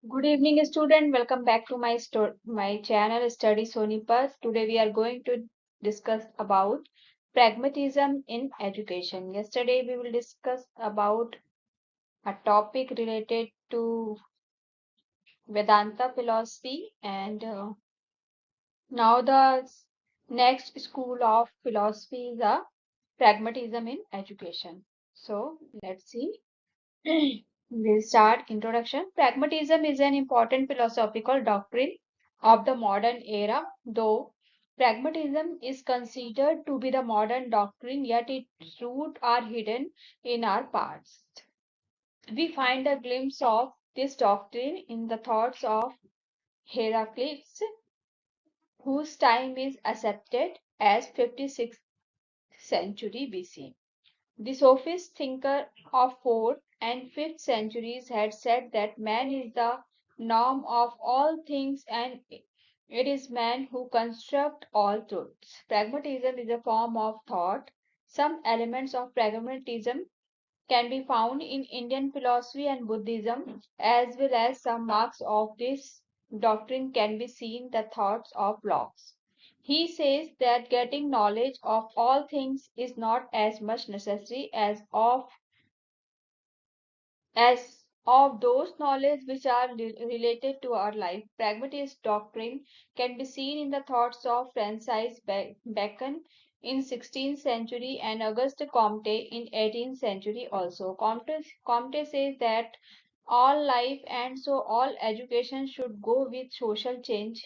Good evening, student. Welcome back to my channel Study Sonipat. Today we are going to discuss about pragmatism in education. Yesterday we will discuss about a topic related to Vedanta philosophy, and now the next school of philosophy is a pragmatism in education. So let's see. We'll start introduction. Pragmatism is an important philosophical doctrine of the modern era, though pragmatism is considered to be the modern doctrine, yet its roots are hidden in our past. We find a glimpse of this doctrine in the thoughts of Heraclitus, whose time is accepted as 56th century BC. The sophist thinker of 4th and 5th centuries had said that man is the norm of all things and it is man who constructs all truths. Pragmatism is a form of thought. Some elements of pragmatism can be found in Indian philosophy and Buddhism, as well as some marks of this doctrine can be seen in the thoughts of Locke. He says that getting knowledge of all things is not as much necessary as of those knowledge which are related to our life. Pragmatist doctrine can be seen in the thoughts of Francis Bacon in 16th century and Auguste Comte in 18th century also. Comte says that all life and so all education should go with social change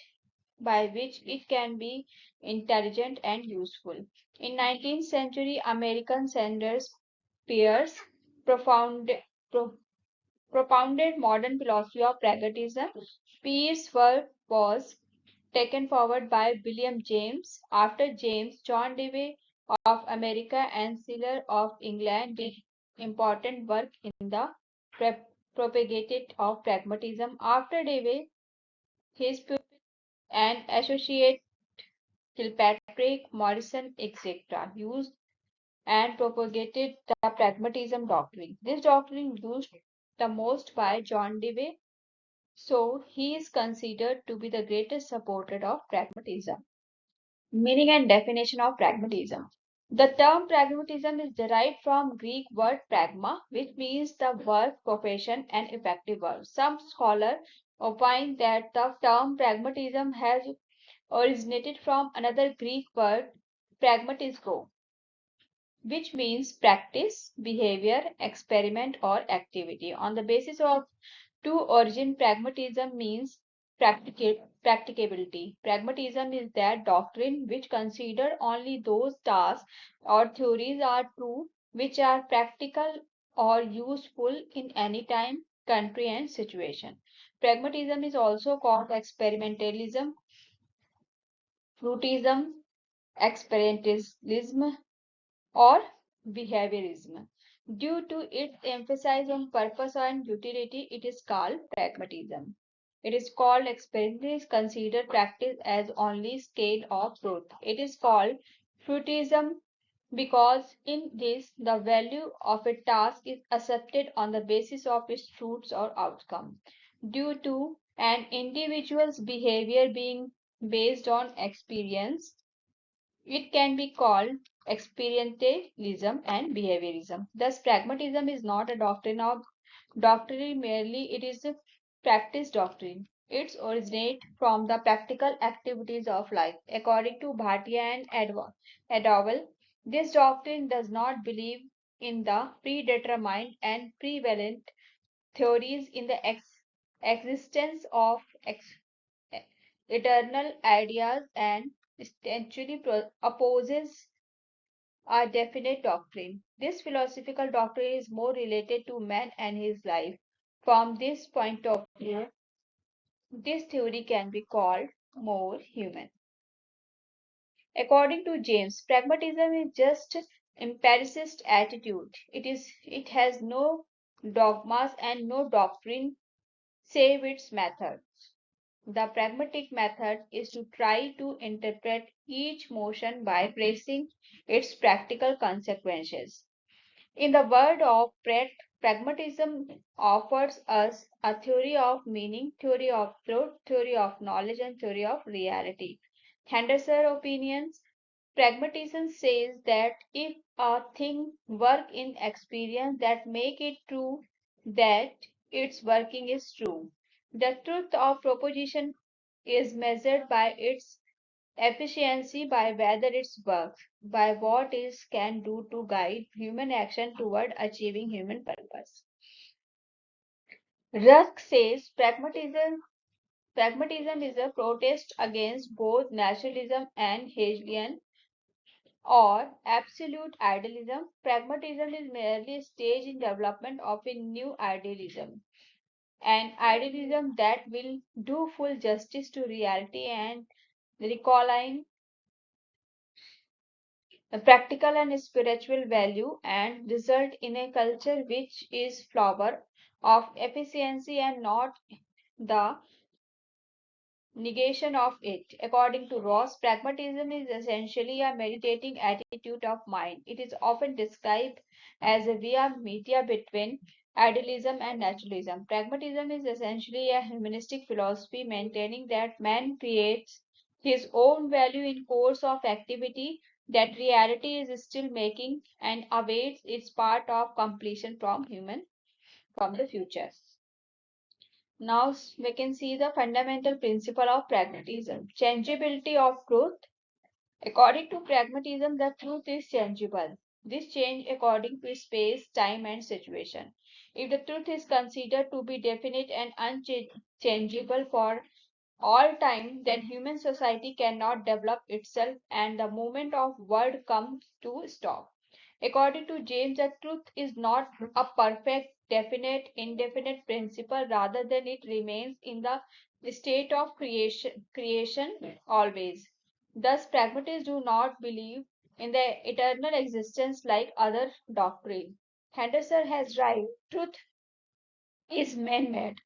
by which it can be intelligent and useful. In 19th century, American Sanders Peirce profound, pro- propounded modern philosophy of pragmatism. Peirce's work was taken forward by William James. After James, John Dewey of America and Schiller of England did important work in the propagated of pragmatism. After Dewey, his pupil and associate Kilpatrick, Morrison, etc., used and propagated the pragmatism doctrine. This doctrine used the most by John Dewey, so he is considered to be the greatest supporter of pragmatism. Meaning and definition of pragmatism. The term pragmatism is derived from Greek word pragma, which means the work, profession, and effective work. Some scholars opine that the term pragmatism has originated from another Greek word, pragmatisko, which means practice, behavior, experiment, or activity. On the basis of two origin, pragmatism means practicability. Pragmatism is that doctrine which consider only those tasks or theories are true which are practical or useful in any time, country, and situation. Pragmatism is also called experimentalism, fruitism, experientialism, or behaviorism. Due to its emphasis on purpose and utility, it is called pragmatism. It is called experience is considered practice as only scale of truth. It is called fruitism because in this the value of a task is accepted on the basis of its fruits or outcome. Due to an individual's behavior being based on experience, it can be called experientialism and behaviorism. Thus, pragmatism is not a doctrine merely, it is a practice doctrine. It originates from the practical activities of life. According to Bhatia and Adawal, this doctrine does not believe in the predetermined and prevalent theories in the existence of eternal ideas and essentially opposes a definite doctrine. This philosophical doctrine is more related to man and his life. From this point of view, this theory can be called more human. According to James, pragmatism is just empiricist attitude. It has no dogmas and no doctrine save its method. The pragmatic method is to try to interpret each motion by tracing its practical consequences. In the word of Pratt, Pragmatism offers us a theory of meaning, theory of truth, theory of knowledge, and theory of reality. Henderson opinions. Pragmatism says that if a thing work in experience that make it true, that its working is true. The truth of proposition is measured by its efficiency, by whether it works, by what it can do to guide human action toward achieving human purpose. Rusk says pragmatism is a protest against both naturalism and Hegelian or absolute idealism. Pragmatism is merely a stage in development of a new idealism, an idealism that will do full justice to reality and reconcile the practical and spiritual value and result in a culture which is flower of efficiency and not the negation of it. According to Ross, pragmatism is essentially a meditating attitude of mind. It is often described as a via media between idealism and naturalism. Pragmatism is essentially a humanistic philosophy maintaining that man creates his own value in course of activity, that reality is still making and awaits its part of completion from the future. Now we can see the fundamental principle of pragmatism. Changeability of truth. According to pragmatism, the truth is changeable. This change according to space, time, and situation. If the truth is considered to be definite and unchangeable for all time, then human society cannot develop itself and the movement of world comes to stop. According to James, the truth is not a perfect, definite, indefinite principle, rather than it remains in the state of creation always. Thus, pragmatists do not believe in the eternal existence like other doctrine. Henderson has right. Truth is man-made.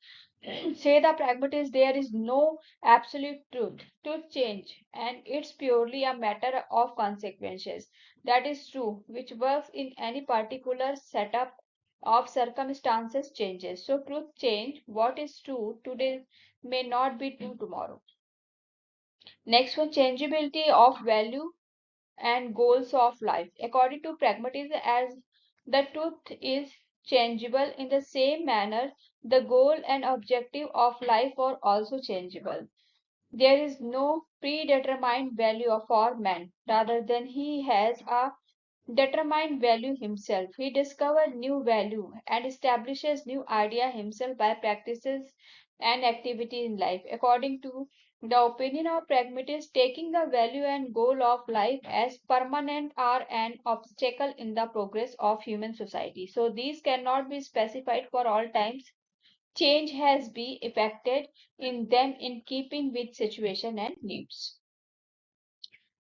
Say the pragmatist, there is no absolute truth. Truth change, and it's purely a matter of consequences. That is true, which works in any particular setup of circumstances changes. So truth change. What is true today may not be true tomorrow. Next one, changeability of value and goals of life. According to pragmatism, as the truth is changeable in the same manner, the goal and objective of life are also changeable. There is no predetermined value for man, rather than he has a determined value himself. He discovers new value and establishes new idea himself by practices and activity in life. According to the opinion of pragmatists, taking the value and goal of life as permanent are an obstacle in the progress of human society. So these cannot be specified for all times. Change has been effected in them in keeping with situation and needs.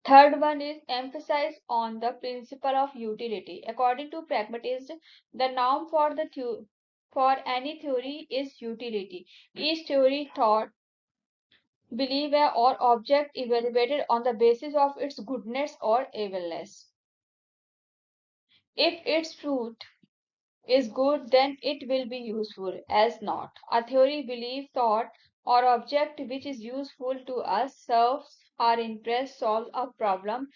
Third one is emphasize on the principle of utility. According to pragmatists, the norm for for any theory is utility. Each theory, thought, belief, or object evaluated on the basis of its goodness or evilness. If its fruit is good, then it will be useful, as not. A theory, belief, thought, or object which is useful to us, serves our interest, solves a problem,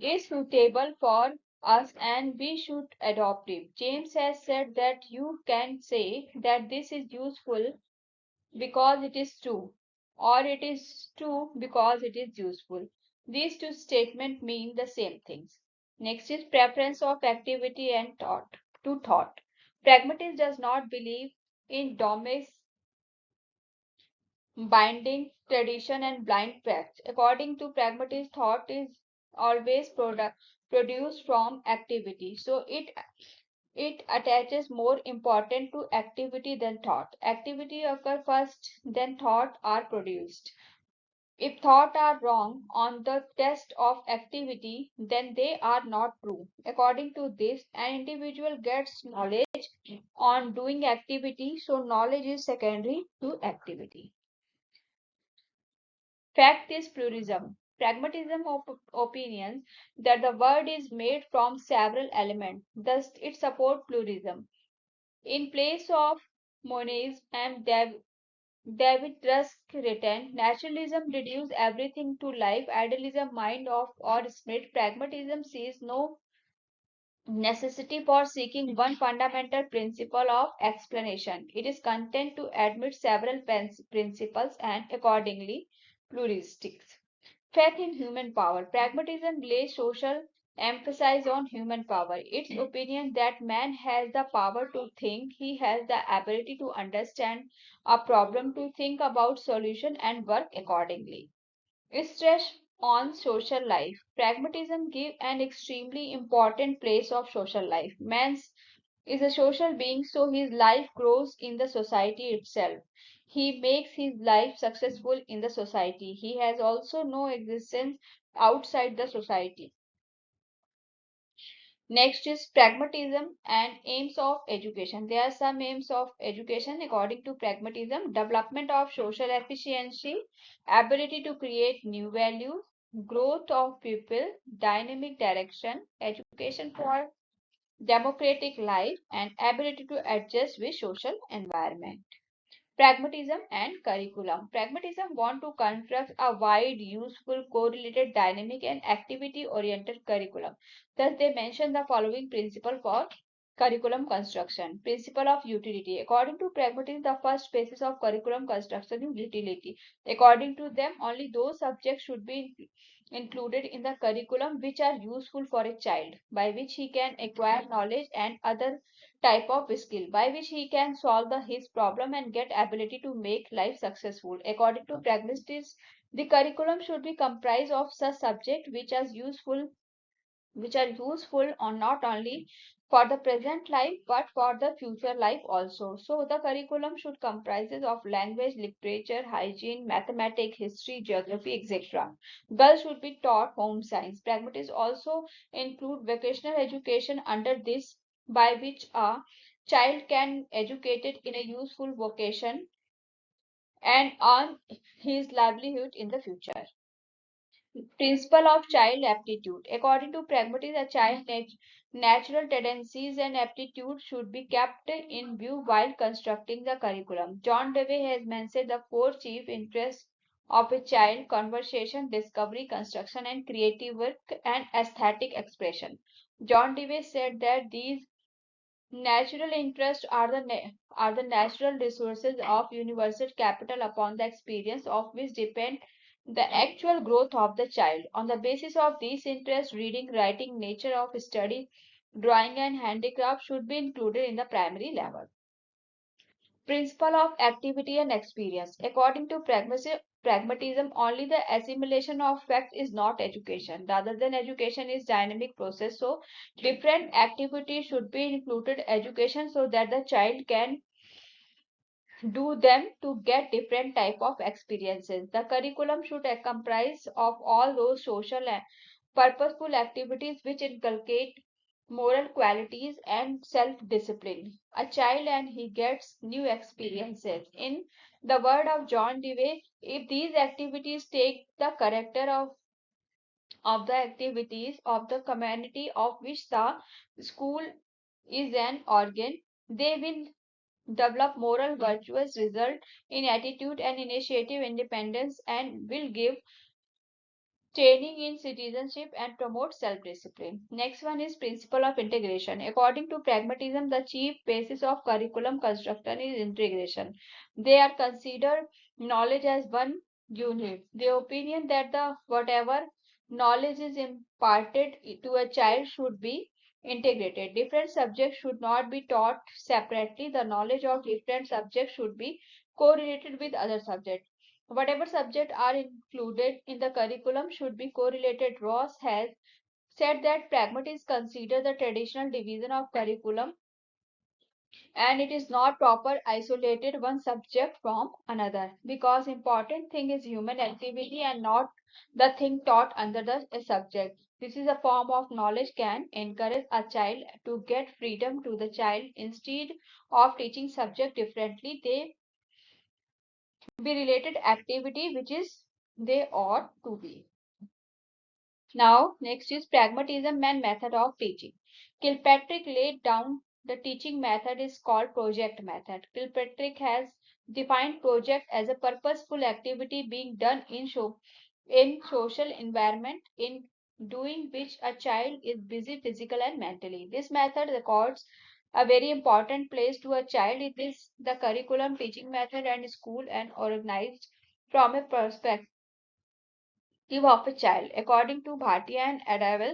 is suitable for us, and we should adopt it. James has said that you can say that this is useful because it is true, or it is true because it is useful. These two statements mean the same things. Next is preference of activity and thought to thought. Pragmatism does not believe in dogmas, binding tradition, and blind facts. According to pragmatism, thought is always produced from activity. So it attaches more important to activity than thought. Activity occur first, then thought are produced. If thought are wrong on the test of activity, then they are not true. According to this, an individual gets knowledge on doing activity, so knowledge is secondary to activity. Fact is pluralism. Pragmatism of opinions that the world is made from several elements, thus it supports pluralism. In place of monism and David Rusk written, naturalism reduces everything to life, idealism, mind of or spirit, pragmatism sees no necessity for seeking one fundamental principle of explanation. It is content to admit several principles and accordingly pluralistics. Faith in human power. Pragmatism lays social emphasis on human power. Its opinion that man has the power to think, he has the ability to understand a problem, to think about solution and work accordingly. Stress on social life. Pragmatism gives an extremely important place of social life. Man is a social being, so his life grows in the society itself. He makes his life successful in the society. He has also no existence outside the society. Next is pragmatism and aims of education. There are some aims of education according to pragmatism: development of social efficiency, ability to create new values, growth of people, dynamic direction, education for democratic life, and ability to adjust with social environment. Pragmatism and curriculum. Pragmatism want to construct a wide, useful, correlated, dynamic, and activity-oriented curriculum. Thus, they mention the following principle for curriculum construction. Principle of utility. According to pragmatism, the first basis of curriculum construction is utility. According to them, only those subjects should be included in the curriculum which are useful for a child, by which he can acquire knowledge and other type of skill by which he can solve his problem and get ability to make life successful. According to pragmatists, the curriculum should be comprised of such subjects which are useful or not only for the present life but for the future life also. So the curriculum should comprises of language, literature, hygiene, mathematics, history, geography, etc. Girls should be taught home science. Pragmatists also include vocational education under this, by which a child can educated in a useful vocation and earn his livelihood in the future. Principle of child aptitude. According to pragmatism, a child's natural tendencies and aptitudes should be kept in view while constructing the curriculum. John Dewey has mentioned the four chief interests of a child: conversation, discovery, construction, and creative work and aesthetic expression. John Dewey said that these natural interests are the natural resources of universal capital upon the experience of which depend the actual growth of the child. On the basis of these interests, reading, writing, nature of study, drawing, and handicraft should be included in the primary level. Principle of activity and experience. According to pragmatism, only the assimilation of facts is not education. Rather than education is dynamic process. So different activities should be included education so that the child can do them to get different type of experiences. The curriculum should comprise of all those social and purposeful activities which inculcate moral qualities and self-discipline. A child and he gets new experiences. In the word of John Dewey, if these activities take the character of the activities of the community of which the school is an organ, they will develop moral virtuous result in attitude and initiative independence and will give training in citizenship and promote self-discipline. Next one is principle of integration. According to pragmatism, the chief basis of curriculum construction is integration. They are considered knowledge as one unit. The opinion that the whatever knowledge is imparted to a child should be integrated. Different subjects should not be taught separately. The knowledge of different subjects should be correlated with other subjects. Whatever subjects are included in the curriculum should be correlated. Ross has said that pragmatists consider the traditional division of curriculum and it is not proper isolated one subject from another because important thing is human activity and not the thing taught under the subject. This is a form of knowledge can encourage a child to get freedom to the child instead of teaching subject differently. They be related activity which is they ought to be. Now, next is pragmatism and method of teaching. Kilpatrick laid down the teaching method is called project method. Kilpatrick has defined project as a purposeful activity being done in social environment in doing which a child is busy physically and mentally. This method records a very important place to a child. It is the curriculum, teaching method, and school and organized from a perspective of a child. According to Bhatia and Adavel,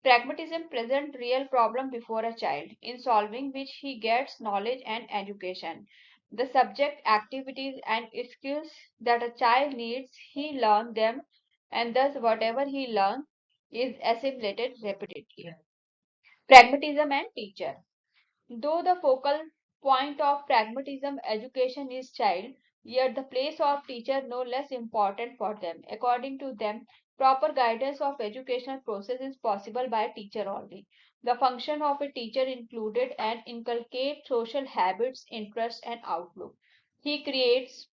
pragmatism presents real problem before a child, in solving which he gets knowledge and education. The subject, activities, and skills that a child needs, he learns them, and thus whatever he learns is assimilated repeatedly. Pragmatism and teacher. Though the focal point of pragmatism education is child, yet the place of teacher no less important for them. According to them, proper guidance of educational process is possible by a teacher only. The function of a teacher included and inculcate social habits, interests, and outlook. He creates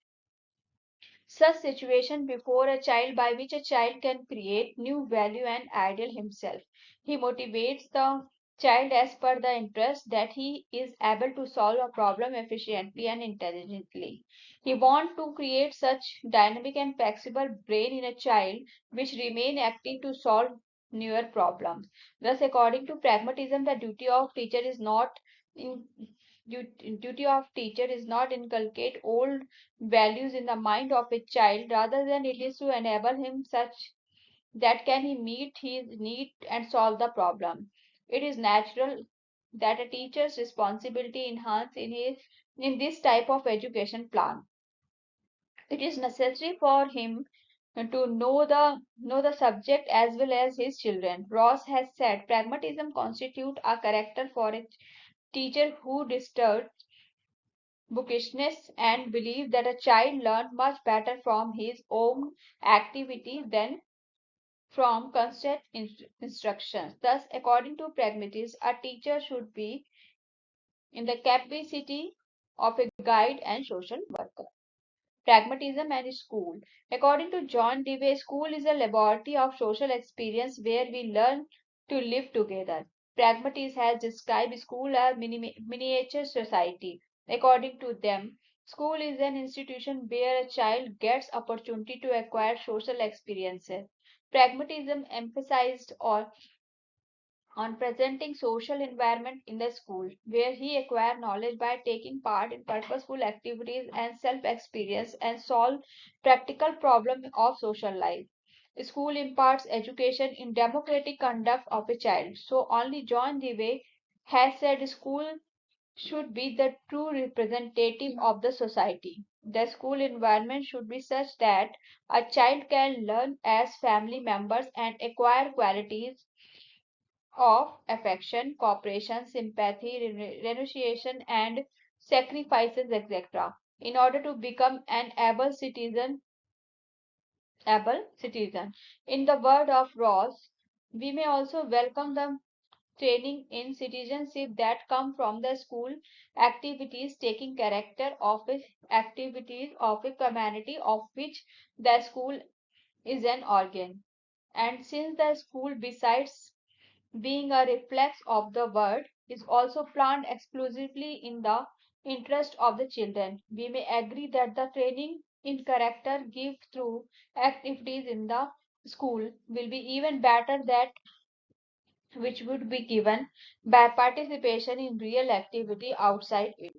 such situation before a child by which a child can create new value and ideal himself. He motivates the child as per the interest that he is able to solve a problem efficiently and intelligently. He wants to create such dynamic and flexible brain in a child which remain active to solve newer problems. Thus, according to pragmatism, the in duty of teacher is not inculcate old values in the mind of a child, rather than it is to enable him such that can he meet his need and solve the problem. It is natural that a teacher's responsibility enhance in this type of education plan. It is necessary for him to know the subject as well as his children. Ross has said pragmatism constitutes a character for a teacher who disturbs bookishness and believe that a child learns much better from his own activity than from constant instructions. Thus, according to pragmatists, a teacher should be in the capacity of a guide and social worker. Pragmatism and school. According to John Dewey, school is a laboratory of social experience where we learn to live together. Pragmatists has described school as miniature society. According to them, school is an institution where a child gets opportunity to acquire social experiences. Pragmatism emphasized on presenting social environment in the school, where he acquire knowledge by taking part in purposeful activities and self-experience and solve practical problems of social life. School imparts education in democratic conduct of a child. So only John Dewey has said school should be the true representative of the society. The school environment should be such that a child can learn as family members and acquire qualities of affection, cooperation, sympathy, renunciation, and sacrifices, etc., in order to become an able citizen. In the word of Ross, we may also welcome the training in citizenship that come from the school activities, taking character of the activities of a community of which the school is an organ. And since the school, besides being a reflex of the word, is also planned exclusively in the interest of the children. We may agree that the training in character given through activities in the school will be even better that which would be given by participation in real activity outside it.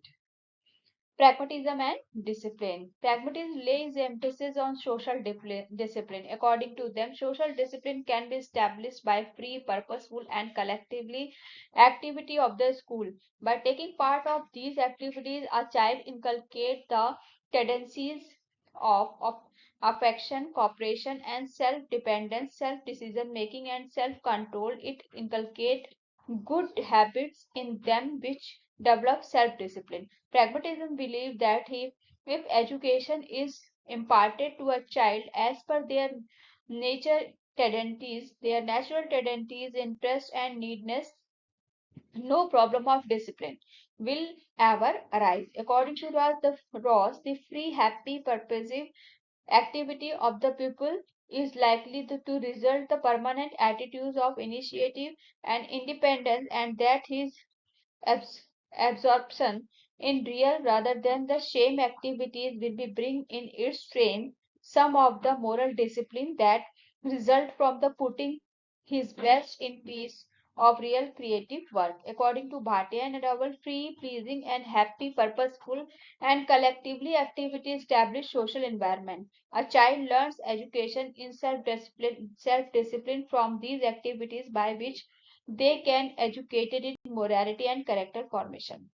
Pragmatism and discipline. Pragmatism lays emphasis on social discipline. According to them, social discipline can be established by free, purposeful, and collectively activity of the school. By taking part of these activities, a child inculcates the tendencies of affection, cooperation, and self-dependence, self-decision making, and self-control. It inculcates good habits in them which develop self-discipline. Pragmatism believes that if education is imparted to a child as per nature their natural tendencies, interests, and needness, no problem of discipline will ever arise. According to Ross, the free, happy, purposive activity of the pupil is likely to result the permanent attitudes of initiative and independence, and that his abs- absorption in real rather than the shame activities will be bring in its train some of the moral discipline that result from the putting his best in piece of real creative work. According to Bhatia and Raval, free, pleasing, and happy, purposeful, and collectively activity establish social environment. A child learns education in self-discipline from these activities by which they can educated in morality and character formation.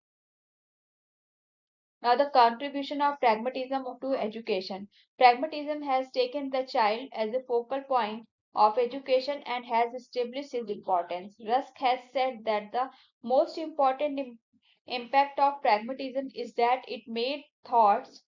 Now, the contribution of pragmatism to education. Pragmatism has taken the child as a focal point of education and has established its importance. Rusk has said that the most important impact of pragmatism is that it made thoughts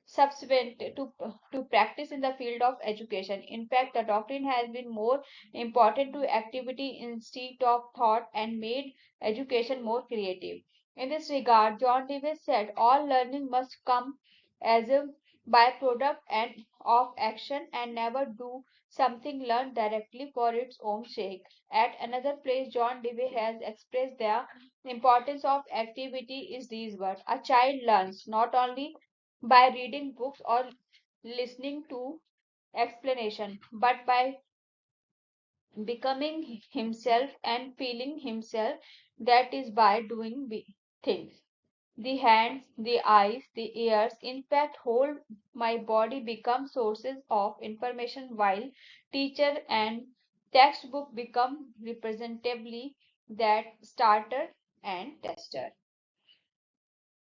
subsequent to practice in the field of education. In fact, the doctrine has been more important to activity instead of thought and made education more creative. In this regard, John Dewey said all learning must come as a byproduct and of action and never do something learned directly for its own sake. At another place, John Dewey has expressed the importance of activity is these words. A child learns not only by reading books or listening to explanation, but by becoming himself and feeling himself, that is by doing things. The hands, the eyes, the ears, in fact, whole my body become sources of information while teacher and textbook become representatively that starter and tester.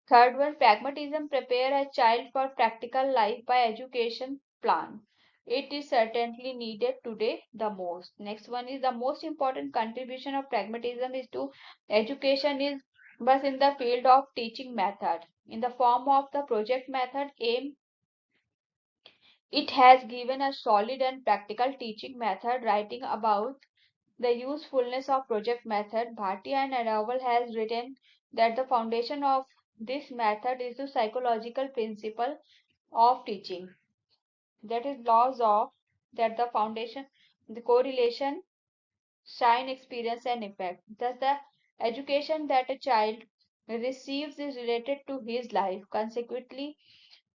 Third one, pragmatism prepare a child for practical life by education plan. It is certainly needed today the most. Next one is the most important contribution of pragmatism is to education is was in the field of teaching method. In the form of the project method aim, it has given a solid and practical teaching method writing about the usefulness of project method. Bhatia and Araval has written that the foundation of this method is the psychological principle of teaching. That is laws of that the foundation, the correlation, sign, experience, and effect. Thus, the education that a child receives is related to his life. Consequently,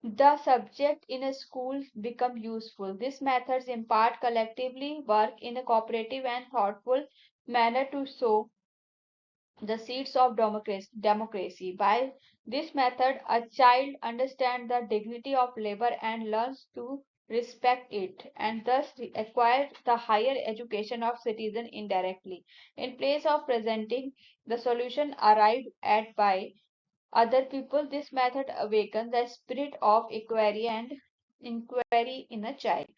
the subject in a school become useful. These methods impart collectively work in a cooperative and thoughtful manner to sow the seeds of democracy. By this method, a child understands the dignity of labor and learns to respect it, and thus acquires the higher education of citizen indirectly. In place of presenting the solution arrived at by other people, this method awakens the spirit of inquiry and inquiry in a child.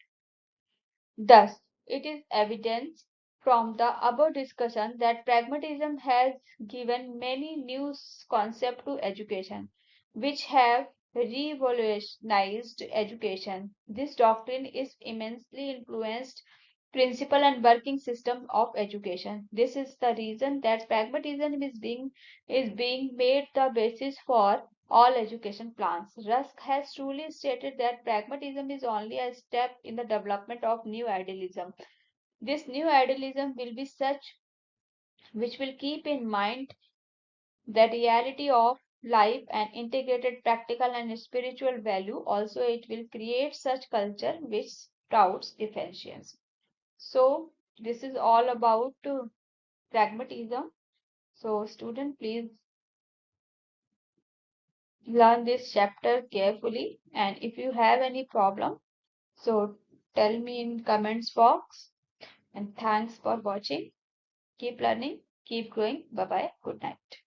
Thus, it is evident from the above discussion that pragmatism has given many new concepts to education, which have revolutionized education. This doctrine is immensely influenced principle and working system of education. This is the reason that pragmatism is being made the basis for all education plans. Rusk has truly stated that pragmatism is only a step in the development of new idealism. This new idealism will be such which will keep in mind the reality of life and integrated practical and spiritual value. Also, it will create such culture which sprouts efficiency. So, this is all about pragmatism. So, student, please learn this chapter carefully. And if you have any problem, so tell me in comments box. And thanks for watching. Keep learning, keep growing. Bye bye. Good night.